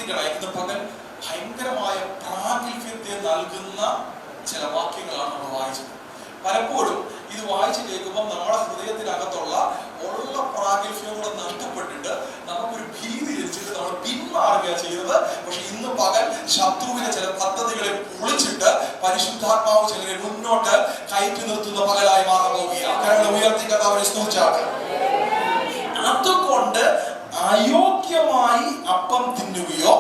ശ്രദ്ധിക്കണം. ഇന്ന് പകൽ ഭയങ്കരമായ പ്രാഗൽഭ്യത്തെ നൽകുന്ന ചില വാക്യങ്ങളാണ് നമ്മൾ വായിച്ചത്. പലപ്പോഴും ഇത് വായിച്ചു കേൾക്കുമ്പോൾ നമ്മുടെ ഹൃദയത്തിനകത്തുള്ള പ്രാഗൽഭ്യം കൂടെ നഷ്ടപ്പെട്ടിട്ട് നമുക്കൊരു ഭീതി ജനിച്ചിട്ട് നമ്മൾ പിന്മാറുകയാണ് ചെയ്യുന്നത്. പക്ഷെ ഇന്ന് പകൽ ശത്രുവിനെ ചില പദ്ധതികളെ പൊളിച്ചിട്ട് പരിശുദ്ധാത്മാവ് ചിലരെ മുന്നോട്ട് കയറ്റി നിർത്തുന്ന പകലായി മാറാൻ പോവുകയാണ്. കാരണം ഉയർത്തി കർത്താവിനെ സ്തുതിച്ചാട്ടെ. അതുകൊണ്ട് അയോഗ്യമായി അപ്പം തിന്നുകയോ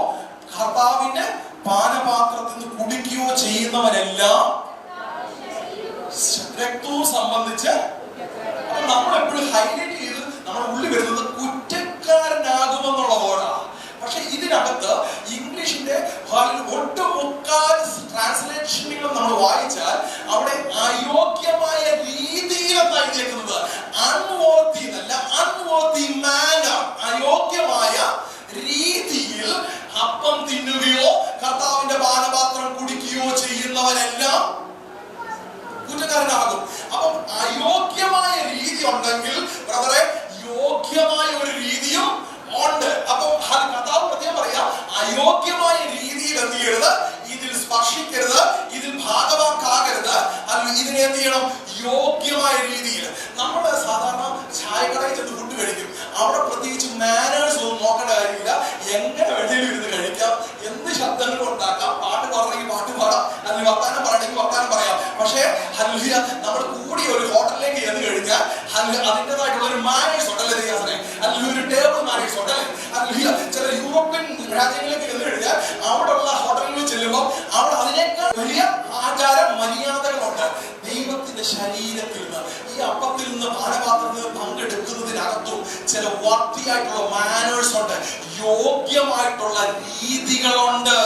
കർത്താവിന്റെ പാനപാത്രത്തിൽ നിന്ന് കുടിക്കുകയോ ചെയ്യുന്നവരെല്ലാം രക്തവും സംബന്ധിച്ച് നമ്മൾ എപ്പോഴും ഹൈലൈറ്റ് ചെയ്ത് നമ്മുടെ ഉള്ളിൽ വരുന്നത് കുറ്റക്കാരനാകുമെന്നുള്ള വേർഡാണ്. പക്ഷെ ഇതിനകത്ത് ഇംഗ്ലീഷിന്റെ ഒട്ടുമുക്കാൽ ട്രാൻസ്ലേഷനുകൾ നമ്മൾ വായിച്ചാൽ അവിടെ അയോഗ്യമായ രീതിയിൽ എന്നാണ് എഴുതിയേക്കുന്നത്. അൺവോർത്തി എന്നല്ല, അൺവോർത്തി മാനർ, അയോഗ്യമായ രീതിയിൽ അപ്പം തിന്നുകയോ കർത്താവിന്റെ പാനപാത്രം കുടിക്കുകയോ ചെയ്യുന്നവരെല്ലാം കുറ്റക്കാരനാകും. അപ്പം അയോഗ്യമായ രീതി ഉണ്ടെങ്കിൽ ബ്രദറെ യോഗ്യമായ ഒരു രീതിയും ഉണ്ട്. അപ്പം കർത്താവ് പ്രത്യേകം പറയാം, അയോഗ്യമായ രീതിയിൽ എന്ത് ചെയ്യരുത്, ഇതിൽ സ്പർശിക്കരുത്, ഇതിൽ ഭാഗവാക്കാകരുത്. അല്ലെങ്കിൽ ഇതിനെ എന്ത് ചെയ്യണം, യോഗ്യമായ രീതിയിൽ. നമ്മൾ സാധാരണ ചായക്കടയിൽ ചെന്ന് ഫുഡ് കഴിക്കും. അവിടെ പ്രത്യേകിച്ച് മാനേഴ്സ് ഒന്നും നോക്കേണ്ട കാര്യമില്ല. എങ്ങനെ വെളിയിൽ ഇരുന്ന് കഴിക്കാം, എന്ത് ശബ്ദങ്ങൾ ഉണ്ടാക്കാം, പാട്ട് പാടണമെങ്കിൽ പാട്ട് പാടാം, അല്ലെങ്കിൽ വർത്താനം പറയണമെങ്കിൽ വർത്താനം പറയാം. പക്ഷേ നമ്മൾ കൂടി ഒരു ഹോട്ടലിലേക്ക് ചെന്ന് കഴിഞ്ഞാൽ അതിൻ്റെതായിട്ടുള്ള ഒരു മാനേഴ്സ് ഉണ്ടല്ലേ ദിയാസനെ, അല്ലെങ്കിൽ ഒരു ടേബിൾ മാനേഴ്സ് ഉണ്ടല്ലേ. അല്ലെങ്കിൽ ചില യൂറോപ്യൻ രാജ്യങ്ങളിലേക്ക് ചെന്ന് കഴിഞ്ഞാൽ അവിടെയുള്ള ഹോട്ടലുകളിൽ ചെല്ലുമ്പോൾ അവിടെ അതിനേക്കാൾ വലിയ ആചാര മര്യാദകളുണ്ട്. ദൈവത്തിന്റെ ശരീരത്തിൽ നിന്ന്, ഈ അപ്പത്തിൽ നിന്ന്, പാനപാത്രത്തിൽ നിന്ന് പങ്കെടുക്കുന്നതിനകത്തും ചില വർത്തിയായിട്ടുള്ള മാനേഴ്സ് ഉണ്ട്, യോഗ്യമായിട്ടുള്ള രീതികളുണ്ട്.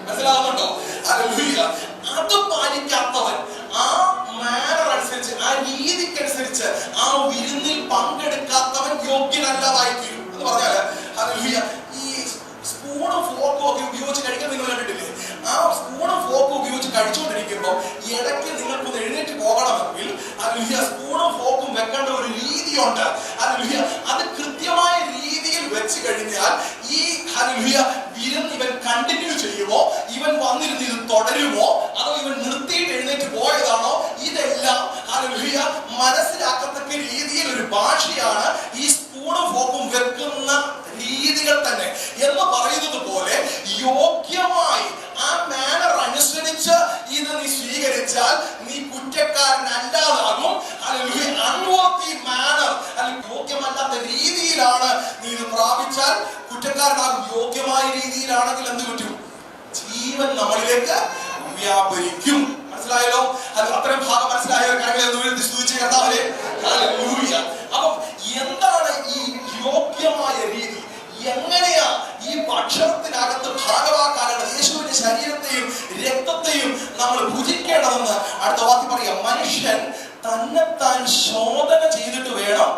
മനസ്സിലാവുന്നുണ്ടോ? അത് പാലിക്കാത്തവൻ ആ മാനർ അനുസരിച്ച്, ആ രീതിക്കനുസരിച്ച് ആ വിരുന്നിൽ പങ്കെടുക്കാത്തവൻ യോഗ്യനല്ലാതായി തീരും എന്ന് പറഞ്ഞാല് ഈ സ്പൂണും ഫോർക്കും ഒക്കെ ഉപയോഗിച്ച് കഴിക്കാൻ നിങ്ങൾ കണ്ടിട്ടില്ലേ? ആ സ്പൂണും ഫോർക്കും ഉപയോഗിച്ച് കഴിച്ചുകൊണ്ടിരിക്കുമ്പോൾ ഇടയ്ക്ക് നിങ്ങൾക്കൊന്ന് എഴുന്നേറ്റ് പോകണമെങ്കിൽ സ്പൂണും ഫോർക്കും വെക്കേണ്ട ഒരു രീതിയുണ്ട്. അത് കൃത്യമായ രീതിയിൽ വെച്ച് കഴിഞ്ഞാൽ ഈ വിരുന്ന് ഇവൻ കണ്ടിന്യൂ ചെയ്യുമോ, ഇവൻ വന്നിരുന്ന് ഇത് തുടരുമോ, അതോ ഇവൻ നിർത്തിയിട്ട് എഴുന്നേറ്റ് പോയതാണോ, ഇതെല്ലാം മനസ്സിലാക്കത്തക്ക രീതിയിൽ ഒരു ഭാഷയാണ് ഈ സ്പൂണും ഫോക്കും വെക്കുന്ന രീതികൾ തന്നെ. എന്ന് പറയുന്നത് പോലെ യോഗ്യമായി ആ മാനർ അനുസരിച്ച് ഇത് നീ സ്വീകരിച്ചാൽ നീ കുറ്റക്കാരനല്ലാതാകും. അൺവോർത്തി മാനർ, അല്ലെങ്കിൽ യോഗ്യമല്ലാത്ത രീതിയിലാണ് നീ ഇത് പ്രാപിച്ചാൽ കുറ്റക്കാരനാകും. യോഗ്യമായ രീതിയിലാണെങ്കിൽ എന്ത് പറ്റും? ജീവൻ നമ്മളിലേക്ക് വ്യാപരിക്കും. മനസ്സിലായല്ലോ? അത് അത്രയും ഭാഗം മനസ്സിലായ കർത്താവിനെ. അപ്പം എന്താണ് ഈ യോഗ്യമായ രീതി? എങ്ങനെയാ ഈ ഭക്ഷണത്തിനകത്ത് ഭാഗവാക്കാനുള്ളത്? യേശുവിന്റെ ശരീരത്തെയും രക്തത്തെയും നമ്മൾ ഭുജിക്കേണ്ടതെന്ന് അടുത്ത വാക്യം പറയാം. മനുഷ്യൻ തന്നെത്താൻ ശോധന ചെയ്തിട്ട് വേണം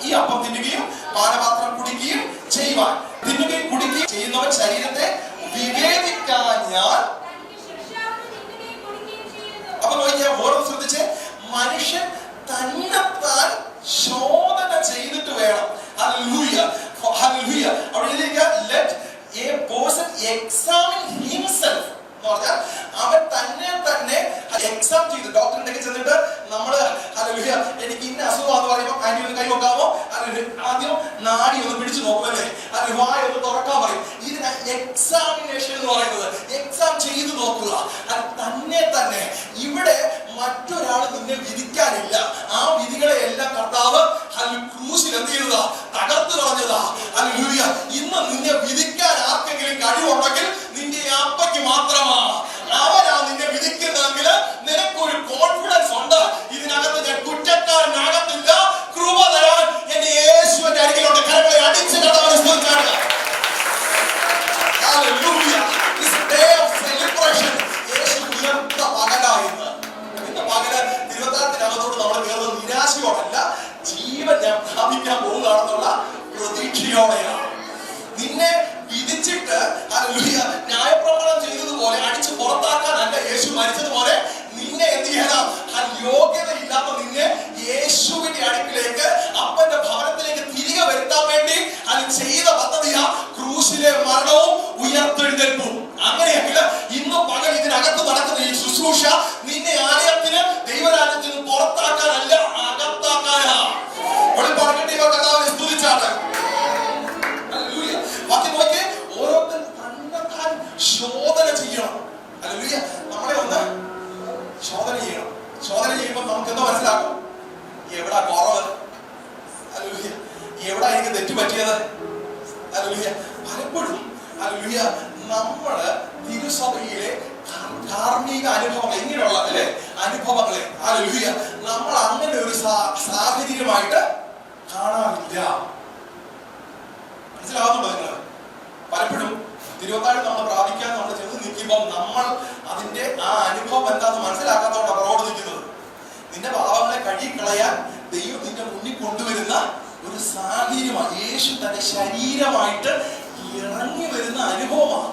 ഈ അപ്പം തിന്നുകയും പാനപാത്രം കുടിക്കുകയും ചെയ്യുവാൻ. തിന്നുകയും കുടിക്കുകയും ചെയ്യുന്നവൻ ശരീരത്തെ വിവേചിക്കാഞ്ഞാൽ. അപ്പൊ നോക്കിയാൽ ഓരോ ശ്രദ്ധിച്ച്, മനുഷ്യൻ തന്നെത്താൻ ശോധന ചെയ്തിട്ട് വേണം. Let a person examine himself. അവൻ തന്നെ എക്സാം ചെയ്ത് ഡോക്ടറിന്റെ ഒക്കെ ചെന്നിട്ട് നമ്മള് എനിക്ക് ഇന്ന അസുഖമാണെന്ന് പറയുമ്പോൾ കൈ ഒന്ന് കൈ നോക്കാമോ, ആദ്യം നാടി ഒന്ന് പിടിച്ചു നോക്കുമല്ലേ, അല്ലെങ്കിൽ വായ ഒന്ന് തുറക്കാൻ പറയും. ഇതിന് എക്സാമിനേഷൻ എന്ന് പറയുന്നത്. എക്സാം ചെയ്ത് നോക്കുക. അത് തന്നെ ഇവിടെ മറ്റൊരാൾ നിന്നെ വിധിക്കാനില്ല. ആ വിധികളെ എല്ലാം കർത്താവ് ക്രൂശിൽ എന്ത് ചെയ്തതാ? തകർത്ത് കളഞ്ഞതാ. ഇന്ന് നിന്നെ വിധിക്കാൻ ആർക്കെങ്കിലും കഴിവുണ്ടെങ്കിൽ നിന്റെ അപ്പയ്ക്ക് മാത്രമാ. അവനാ നിന്നെ വിധിക്കുന്നതെങ്കിൽ നിനക്കൊരു കോൺഫിഡൻസ് ഉണ്ട്, ഇതിനകത്ത് ഞാൻ കുറ്റക്കാരനാകത്തില്ല, കൃപ തരാൻ എന്റെ യേശുവിന്റെ അരികിലുണ്ട്. കരങ്ങളെ അടിച്ച് കർത്താവിനെ സ്തുതിച്ചാണ്. യേശു ഉയർത്ത പകലായിരുന്നു. ഇന്ന് പകല് തിരുവത്താരത്തിനകത്തോട് നമ്മൾ കയറുന്നത് നിരാശയോടല്ല, ജീവൻ ഞാൻ പ്രാപിക്കാൻ പോവുകയാണെന്നുള്ള പ്രതീക്ഷയോടെയാണ്. നിന്നെ വിധിച്ചിട്ട് ന്യായപ്രമാണം ചെയ്തതുപോലെ അടിച്ചു പുറത്താക്കാനല്ല യേശു മരിച്ചതുപോലെ നിന്നെ എന്ത് ചെയ്യണം? ആ യോഗ്യതയില്ലാത്ത നിന്നെ യേശുവിന്റെ അടുക്കിലേക്ക്, അപ്പന്റെ ഭവനത്തിലേക്ക് തിരികെ വരുത്താൻ വേണ്ടി അത് ചെയ്ത പദ്ധതിയാ ക്രൂശിലെ മരണവും പലപ്പോഴും ഹല്ലേലൂയ നമ്മള് തിരുസഭയിലെ ധാർമ്മിക അനുഭവങ്ങൾ ഇങ്ങനെയുള്ള അല്ലെ അനുഭവങ്ങളെ ഹല്ലേലൂയ നമ്മൾ അങ്ങനെ ഒരു സാഹചര്യമായിട്ട് കാണാറില്ല. മനസ്സിലാവുന്നുണ്ടോ നിങ്ങൾ? പലപ്പോഴും തിരുവത്താഴ് നമ്മൾ പ്രാപിക്കാൻ നമ്മൾ ചെന്ന് നിൽക്കുമ്പോൾ നമ്മൾ അതിന്റെ ആ അനുഭവം എന്താണെന്ന് മനസ്സിലാക്കാത്തതുകൊണ്ടാണ് പുറകോട്ട് നിൽക്കുന്നത്. നിന്റെ പാപങ്ങളെ കഴുകിക്കളയാൻ ദൈവം നിന്റെ മുന്നിൽ കൊണ്ടുവരുന്ന ഒരു സാഹചര്യമാണ്. യേശു തന്റെ ശരീരമായിട്ട് ഇറങ്ങി വരുന്ന അനുഭവമാണ്.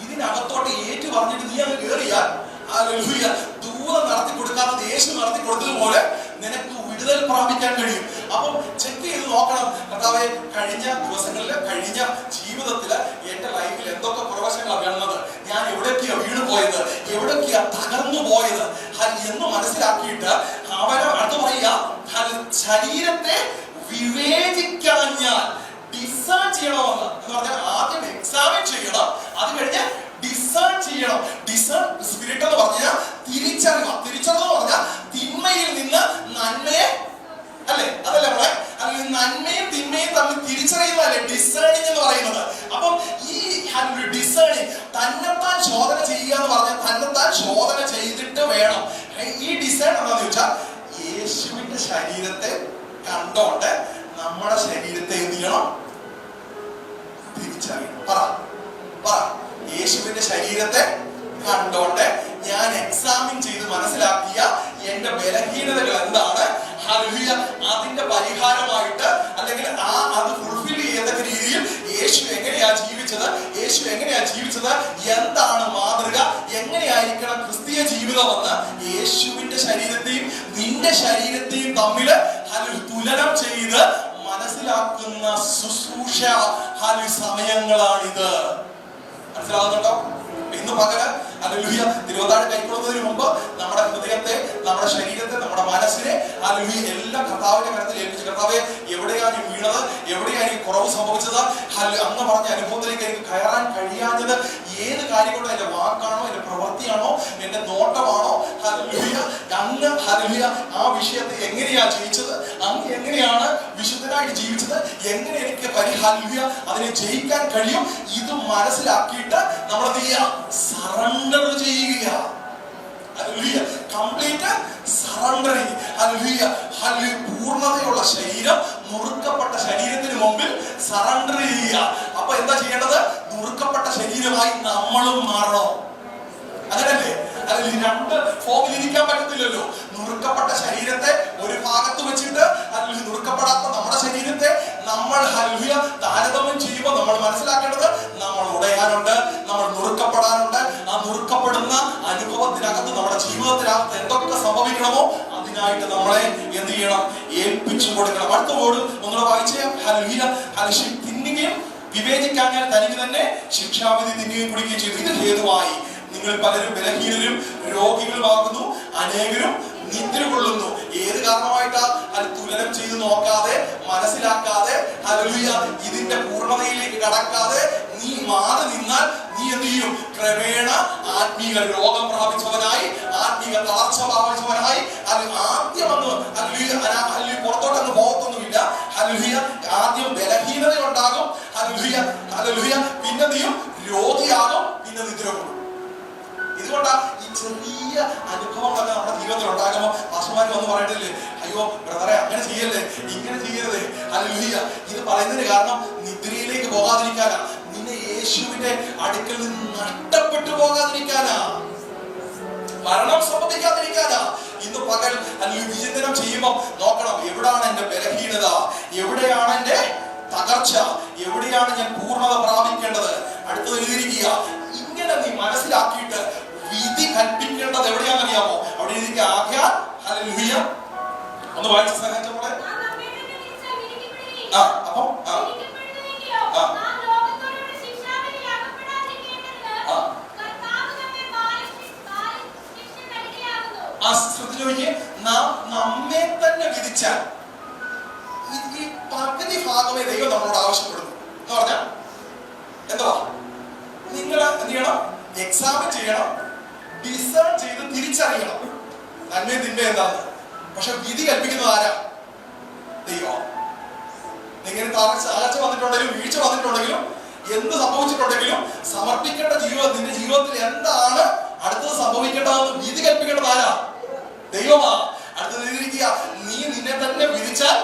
ഇതിനകത്തോട്ട് ഏറ്റു പറഞ്ഞിട്ട് നീ അങ്ങ് കയറിയാൽ ഹല്ലേലൂയ ദൂരം നടത്തി കൊടുക്കാത്തത് യേശു നടത്തി കൊടുത്തതുപോലെ നിനക്ക് വിടുതൽ പ്രാപിക്കാൻ കഴിയും. അപ്പം ചെക്ക് ചെയ്ത് നോക്കണം. കർത്താവേ, കഴിഞ്ഞ ദിവസങ്ങളിൽ കഴിഞ്ഞ ജീവിതത്തില് എന്റെ ലൈഫിൽ എന്തൊക്കെ പ്രവചനങ്ങളാണ് വീണത്, ഞാൻ എവിടേക്കാ വീണു പോയത്, എവിടേക്കാ തകർന്നു പോയത് എന്ന് മനസ്സിലാക്കിയിട്ട് അവനെ അടുത്ത് പറയുക, ശരീരത്തെ വിവേചിക്കാൻ ഞാൻ ഡിസേൺ ചെയ്യണമെന്ന് എന്ന് പറഞ്ഞാൽ ആദ്യം എക്സാമിൻ ചെയ്യണം, അത് കഴിഞ്ഞ് ഡിസേൺ ചെയ്യണം. ഡിസേൺ സ്പിരിറ്റ് എന്ന് പറഞ്ഞാൽ തിരിച്ചറിയുക. തിരിച്ചറിവ് പറഞ്ഞാൽ തിന്മയിൽ നിന്ന് നന്മയെ അല്ലെ, അതല്ലേ നമ്മളെ അല്ലെങ്കിൽ നന്മയും തിന്മയും തമ്മിൽ തിരിച്ചറിയുന്നതല്ലേ ഡിസേണിങ് എന്ന് പറയുന്നത്. അപ്പം ഈ ഡിസേണിങ് തന്നെത്താൻ ശോധന ചെയ്യുക എന്ന് പറഞ്ഞാൽ തന്നെത്താൻ ശോധന ചെയ്തിട്ട് വേണം. ഈ ഡിസേൺ എന്താന്ന് ചോദിച്ചാൽ യേശുവിന്റെ ശരീരത്തെ കണ്ടോണ്ട് നമ്മുടെ ശരീരത്തെ എന്ത് ചെയ്യണം? തിരിച്ചറിയണം. പറ യേശുവിന്റെ ശരീരത്തെ കണ്ടോണ്ട് ഞാൻ എക്സാമിൻ ചെയ്ത് മനസ്സിലാക്കിയ എന്റെ ബലഹീനതകൾ എന്താണ്, ഹല്ലേലൂയ അതിന്റെ പരിഹാരമായിട്ട് അല്ലെങ്കിൽ അത് ഫുൾഫിൽ ചെയ്യത്തക്ക രീതിയിൽ യേശു എങ്ങനെയാ ജീവിച്ചത്, എന്താണ് മാതൃക, എങ്ങനെയായിരിക്കണം ക്രിസ്തീയ ജീവിതമെന്ന് യേശുവിന്റെ ശരീരത്തെയും നിന്റെ ശരീരത്തെയും തമ്മിൽ തുലനം ചെയ്ത് മനസ്സിലാക്കുന്ന ശുശ്രൂഷ സമയങ്ങളാണിത്. മനസ്സിലാവുന്നുണ്ടോ? ഇന്ന് പകല് ഹല്ലേലൂയ തിരുവത്താഴ് കൈക്കൊള്ളുന്നതിന് മുമ്പ് നമ്മുടെ ഹൃദയത്തെ, നമ്മുടെ ശരീരത്തെ, നമ്മുടെ മനസ്സിനെ ഹല്ലേലൂയ എല്ലാം കർത്താവിന്റെ കരത്തിൽ ഏൽപ്പിച്ച്, കർത്താവേ എവിടെയാണ് നീ വീണത്, എവിടെയാണ് എനിക്ക് കുറവ് സംഭവിച്ചത്, അന്ന് പറഞ്ഞ അനുഭവത്തിലേക്ക് എനിക്ക് കയറാൻ കഴിയാഞ്ഞത് ഏത് കാര്യം കൊണ്ടോ, എന്റെ വാക്കാണോ, എന്റെ പ്രവൃത്തിയാണോ, എന്റെ നോട്ടമാണോ, ഹല്ലേലൂയ അങ്ങ് ഹല്ലേലൂയ ആ വിഷയത്തെ എങ്ങനെയാ ജയിച്ചത്, അങ്ങ് എങ്ങനെയാണ് വിശുദ്ധനായിട്ട് ജീവിച്ചത്, എങ്ങനെ എനിക്ക് ഹല്ലേലൂയ അതിനെ ജയിക്കാൻ കഴിയും, ഇത് മനസ്സിലാക്കിയിട്ട് നമ്മൾ എന്ത് ചെയ്യുക? സറണ്ടർ ചെയ്യുക. Hallelujah complete surrendering. Hallelujah hallelujah പൂർണ്ണതയുള്ള ശരീരം നുറുക്കപ്പെട്ട ശരീരത്തിന് മുമ്പിൽ സറണ്ടർ ചെയ്യുക. അപ്പൊ എന്താ ചെയ്യേണ്ടത്? നുറുക്കപ്പെട്ട ശരീരമായി നമ്മളും മാറണം. അങ്ങനല്ലേ? അതിൽ രണ്ട് ഫോമിൽ ഇരിക്കാൻ പറ്റത്തില്ലല്ലോ. നുറുക്കപ്പെട്ട ശരീരത്തെ ഒരു ഭാഗത്ത് വെച്ചിട്ട് അല്ലെങ്കിൽ നുറുക്കപ്പെടാത്ത നമ്മുടെ ശരീരത്തെ നമ്മൾ ഹല്ലേലൂയ താരതമ്യം ചെയ്യുമ്പോൾ നമ്മൾ മനസ്സിലാക്കേണ്ടത് നമ്മൾ ഉടയാനുണ്ട്, നമ്മൾ നുറുക്കപ്പെടാനുണ്ട്. ആ നുറുക്കപ്പെടുന്ന അനുഭവത്തിനകത്ത് നമ്മുടെ ജീവിതത്തിനകത്ത് എന്തൊക്കെ സംഭവിക്കണമോ അതിനായിട്ട് നമ്മളെ എന്ത് ചെയ്യണം? ഏൽപ്പിച്ചു കൊടുക്കണം. അടുത്ത വേർഡ് ഒന്നുകൂടെ വായിച്ചേ. ഹല്ലേലൂയ തിന്നുകയും വിവേചിക്കാൻ തനിക്ക് തന്നെ ശിക്ഷാവിധി തിന്നുകയും കുടിക്കുകയും ചെയ്തു. ഇത് ഹേതുവായി നിങ്ങൾ പലരും ബലഹീനരും രോഗികളുമാകുന്നു, അനേകരും നിദ്ര കൊള്ളുന്നു. ഏത് കാരണമായിട്ടാ? അത് തുലനം ചെയ്ത് നോക്കാതെ, മനസ്സിലാക്കാതെ, ഹല്ലേലൂയ ഇതിന്റെ പൂർണ്ണതയിലേക്ക് കടക്കാതെ നീ മാറി നിന്നാൽ നീ എന്ത് ചെയ്യും? ക്രമേണ ആത്മീയ രോഗം പ്രാപിച്ചവനായി, ആത്മീയ തളർച്ച പ്രാപിച്ചവനായി, അത് ആദ്യം ഒന്ന് ഹല്ലേലൂയ പുറത്തോട്ടൊന്നും പോകത്തൊന്നുമില്ല. ഹല്ലേലൂയ ആദ്യം ബലഹീനത ഉണ്ടാകും, ഹല്ലേലൂയ പിന്നെ നീയും രോഗിയാകും, പിന്നെ നിദ്ര കൊള്ളും. ഇതുകൊണ്ടാ ഈ ചെറിയ അനുഭവങ്ങളൊക്കെ നമ്മുടെ ജീവിതത്തിൽ ഉണ്ടാകുമ്പോൾ പാസ്റ്റർമാർ വന്ന് പറയട്ടില്ലേ, അയ്യോ ബ്രദറെ അങ്ങനെ ചെയ്യല്ലേ, ഇങ്ങനെ ചെയ്യരുതേ. ഹല്ലേലൂയ ഇത് പറയുന്നതിന് കാരണം നിദ്രയിലേക്ക് പോകാതിരിക്കാനാ, നിന്നെ യേശുവിന്റെ അടുക്കൽ നിന്ന് നഷ്ടപ്പെട്ടു പോകാതിരിക്കാനാ, മരണം സംഭവിക്കാതിരിക്കാനാ. ഇന്ന് പകൽ അല്ലെങ്കിൽ വിചിന്തനം ചെയ്യുമ്പോൾ നോക്കണം, എവിടാണ് എന്റെ ബലഹീനത, എവിടെയാണ് എന്റെ തകർച്ച, എവിടെയാണ് ഞാൻ പൂർണ്ണത പ്രാപിക്കേണ്ടത്. അടുത്തത് എഴുതിയിരിക്കുക. ഇങ്ങനെ നീ മനസ്സിലാക്കിയിട്ട് വിധി കൽപ്പിക്കേണ്ടത് എവിടെയാണെന്നറിയാമോ? അവിടെ എഴുതിയിരിക്കുക. ആകയാൽ ഹല്ലേലൂയ ഒന്ന് വായിച്ച സഹായിച്ച പോലെ അപ്പം ശ്രദ്ധിച്ചോക്കെ നമ്മെ തന്നെ വിധിച്ചാൽ ഈ പകുതി ഭാഗമേ ദൈവം നമ്മളോട് ആവശ്യപ്പെടുന്നു എന്ന് പറഞ്ഞാൽ എന്തുവാ? നിങ്ങൾ എന്ത് ചെയ്യണം? എക്സാമിൻ ചെയ്യണം, ഡിസേൺ ചെയ്ത് തിരിച്ചറിയണം നന്മയും തിന്മ എന്താന്ന്. പക്ഷെ വിധി കൽപ്പിക്കുന്നത് ആരാ? ദൈവം. നിങ്ങൾ തകർച്ച വന്നിട്ടുണ്ടെങ്കിലും വീഴ്ച വന്നിട്ടുണ്ടെങ്കിലും എന്ത് സംഭവിച്ചിട്ടുണ്ടെങ്കിലും സമർപ്പിക്കേണ്ട നിന്റെ ജീവിതത്തിൽ എന്താണ് അടുത്തത് സംഭവിക്കേണ്ടതെന്ന് വിധി കൽപ്പിക്കേണ്ടത് ആരാ? ദൈവമാ. അടുത്തത് എഴുതിയിരിക്കുക, നീ നിന്നെ തന്നെ വിധിച്ചാൽ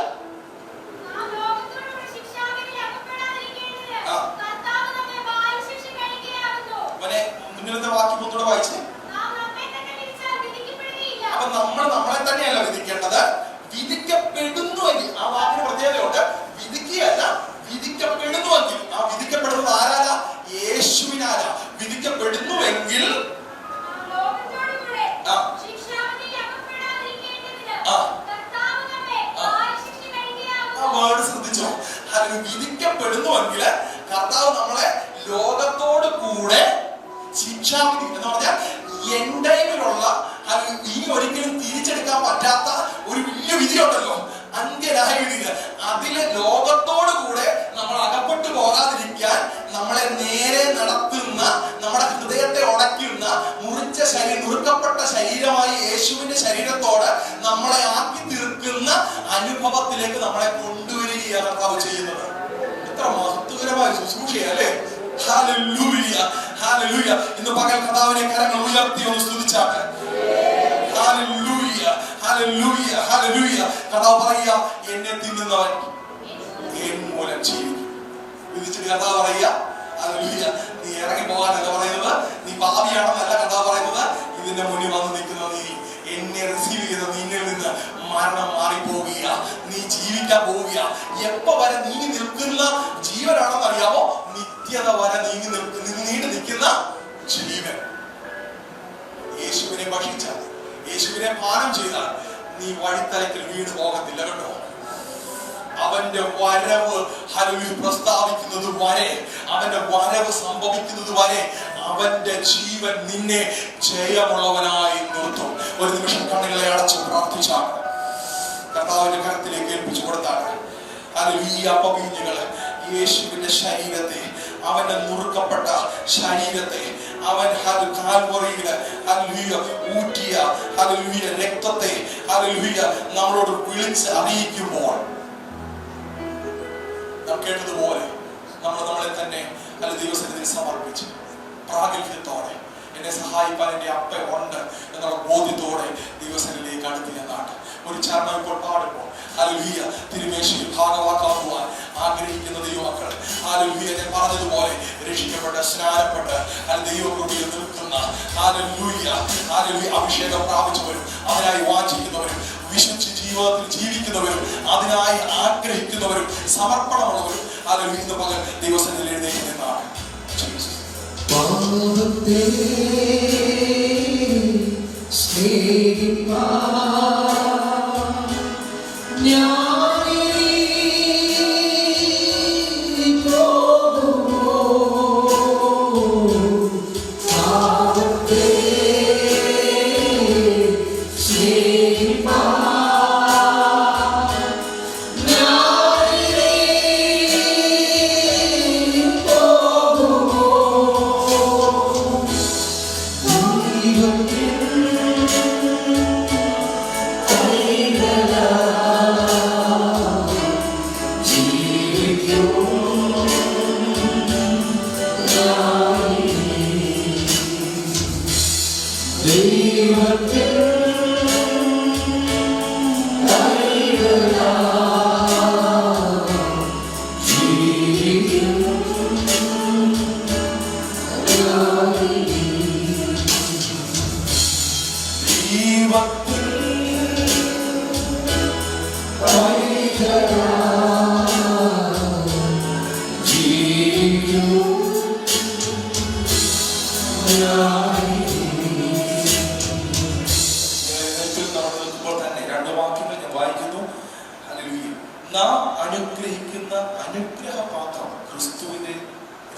മുന്നിലത്തെ വാക്യം ഒന്നുകൂടെ വായിച്ചേ. അപ്പൊ നമ്മൾ നമ്മളെ തന്നെയല്ല വിധിക്കേണ്ടത്, വിധിക്കപ്പെടുന്നുവെങ്കിൽ. ആ വാക്കിന് പ്രത്യേകതയുണ്ട്. വിധിക്കുകയല്ല, വിധിക്കപ്പെടുന്നുവെങ്കിൽ. ആ വിധിക്കപ്പെടുന്നത് ആരാലാ? യേശുവിനാലാ. വിധിക്കപ്പെടുന്നുവെങ്കിൽ ശ്രദ്ധിച്ചോ? അതിന് വിധിക്കപ്പെടുന്നുവെങ്കിൽ കർത്താവ് നമ്മളെ ലോകത്തോട് കൂടെ ശിക്ഷാവിധി എന്ന് പറഞ്ഞാൽ എൻ്റെയിലുള്ള ഇനി ഒരിക്കലും തിരിച്ചെടുക്കാൻ പറ്റാത്ത ഒരു വലിയ വിധിയുണ്ടല്ലോ, അന്ത്യരായ വിധി. അതിലെ ലോകത്തോട് കൂടെ നമ്മൾ അകപ്പെട്ടു പോകാതിരിക്കാൻ നമ്മളെ നേരെ നടത്തുന്ന, നമ്മുടെ ഹൃദയത്തെ ഉടയ്ക്കുന്ന നുറുക്കപ്പെട്ട ശരീരമായി യേശുവിന്റെ ശരീരത്തോട് നമ്മളെ ആക്കി തീർക്കുന്ന അനുഭവത്തിലേക്ക് നമ്മളെ കൊണ്ടുവരികയാണ് കർത്താവ് ചെയ്യുന്നത്. എത്ര മഹത്വകരമായ ശുശ്രൂഷയല്ലേ? Hallelujah, hallelujah. ഇന്ന് പകൽ കർത്താവിനെ കരങ്ങൾ ഉയർത്തി ഒന്ന് സ്തുതിച്ചാട്ടെ. Hallelujah, hallelujah, hallelujah. കർത്താവ് പറയുക, എന്നെ തിന്നുന്നവൻ എൻ മൂലം ജീവിക്കും. വിധിച്ചിട്ട് കർത്താവ് പറയുക, ഹല്ലേലൂയ, നീ ഇറങ്ങി പോകാനല്ല പറയുന്നത്, നീ പാപിയാണെന്നല്ല കർത്താവ് പറയുന്നത്. ഇതിന്റെ മുന്നിൽ വന്ന് നിൽക്കുന്ന നീ, എന്നെ റിസീവ് ചെയ്ത നിന്നിൽ നിന്ന് മരണം മാറിപ്പോവുക, നീ ജീവിക്കാൻ പോവുക. എപ്പോ വരെ നീങ്ങി നിൽക്കുന്ന ജീവനാണെന്ന് അറിയാമോ? നിത്യത വരെ നീണ്ടു നിൽക്കുന്ന ജീവൻ. യേശുവിനെ ഭക്ഷിച്ചാൽ, യേശുവിനെ പാനം ചെയ്താൽ നീ വഴിത്തലക്കിൽ വീണ് പോകത്തില്ല കേട്ടോ. അവന്റെ വരവ് പ്രസ്താവിക്കുന്നത് വരെ, അവന്റെ വരവ് സംഭവിക്കുന്നത് വരെ അവന്റെ ജീവൻ നിന്നെ ജയമുള്ളവനായി നിർത്തും. ഒരു നിമിഷം കണ്ണുകളെ അടച്ച് പ്രാർത്ഥിച്ചാണ് കർത്താവിന്റെ കരത്തിലേക്ക് ഏൽപ്പിച്ചു കൊടുത്താണ്. ഈ അപവീഞ്ഞകള് യേശുവിന്റെ ശരീരത്തെ, അവന്റെ നുറുക്കപ്പെട്ട ശരീരത്തെ, അവൻ കാൽവറിയില് ഊറ്റിയ രക്തത്തെ നമ്മളോട് വിളിച്ച് അറിയിക്കുമ്പോൾ നാം കേട്ടതുപോലെ നമ്മളെ തന്നെ ദൈവസന്നിധിയിൽ സമർപ്പിച്ച് പ്രാഗൽഭ്യത്തോടെ എന്നെ സഹായിക്കാൻ എന്റെ അപ്പ ഉണ്ട് എന്നുള്ള ബോധ്യത്തോടെ ദൈവസന്നിധിയിലേക്ക് അടുത്ത് ചെന്നാട്ട് ഒരു ചരണം ഇപ്പോൾ പാടുമ്പോൾ ഹല്ലേലൂയ തിരുമേശയിൽ ഭാഗവാക്കാക്കുവാൻ ആഗ്രഹിക്കുന്ന ദൈവമക്കൾ, ഹല്ലേലൂയ ഞാൻ പറഞ്ഞതുപോലെ രക്ഷിക്കപ്പെട്ട് സ്നാനപ്പെട്ട് ദൈവകൃപയിൽ നിൽക്കുന്ന ഹല്ലേലൂയ അഭിഷേകം പ്രാപിച്ചവരും അതിനായി വാഞ്ചിക്കുന്നവരും വിശുദ്ധ ജീവിതത്തിൽ ജീവിക്കുന്നവരും അതിനായി ആഗ്രഹിക്കുന്നവരും സമർപ്പണമുള്ളവരും ഹല്ലേലൂയ ഇന്ന് പകൽ ദൈവസന്നിധിയിൽ എഴുന്നേറ്റ് നിന്നാണ്. പാപത്തെ നാം അനുഗ്രഹിക്കുന്ന അനുഗ്രഹപാത്രം ക്രിസ്തുവിന്റെ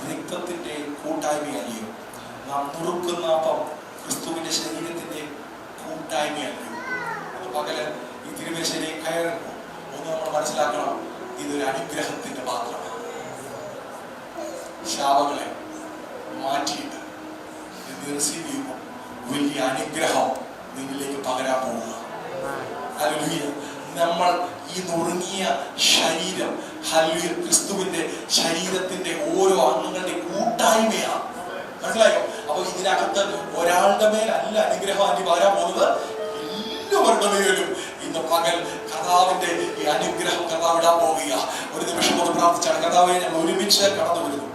രക്തത്തിന്റെ കൂട്ടായ്മയല്ലയോ? നാം നുറുക്കുന്ന അപ്പം ക്രിസ്തുവിന്റെ ശരീരത്തിന്റെ കൂട്ടായ്മയല്ലയോ? അത് പകല് ഈ തിരുമേശയിലേക്ക് കയറുമ്പോൾ ഒന്ന് നമ്മൾ മനസ്സിലാക്കണം, ഇതൊരു അനുഗ്രഹത്തിന്റെ പാത്രമാണ്. ശാപങ്ങളെ മാറ്റിയിട്ട് ഇത് റിസീവ് ചെയ്യുമ്പോൾ വലിയ അനുഗ്രഹം നിന്നിലേക്ക് പകരാൻ പോവുക. ഹല്ലേലൂയ. നമ്മൾ ഈ നുറുങ്ങിയ ശരീരം ഹല്ലേലൂയ, ക്രിസ്തുവിന്റെ ശരീരത്തിന്റെ ഓരോ അംഗങ്ങളുടെ കൂട്ടായ്മയാണ്. മനസ്സിലായോ? അപ്പൊ ഇതിനകത്ത് ഒരാളുടെ മേലല്ല അനുഗ്രഹം അനി വരാൻ പോകുന്നത്, എല്ലാവരുടെ മേലും ഇന്ന് പകൽ കർത്താവിന്റെ ഈ അനുഗ്രഹം കർത്താവ് ഇടാൻ പോവുക. ഒരു നിമിഷം കൊണ്ട് പ്രാർത്ഥിച്ചാണ്. കർത്താവെ, ഞങ്ങൾ ഒരുമിച്ച് കടന്നു വരുന്നു.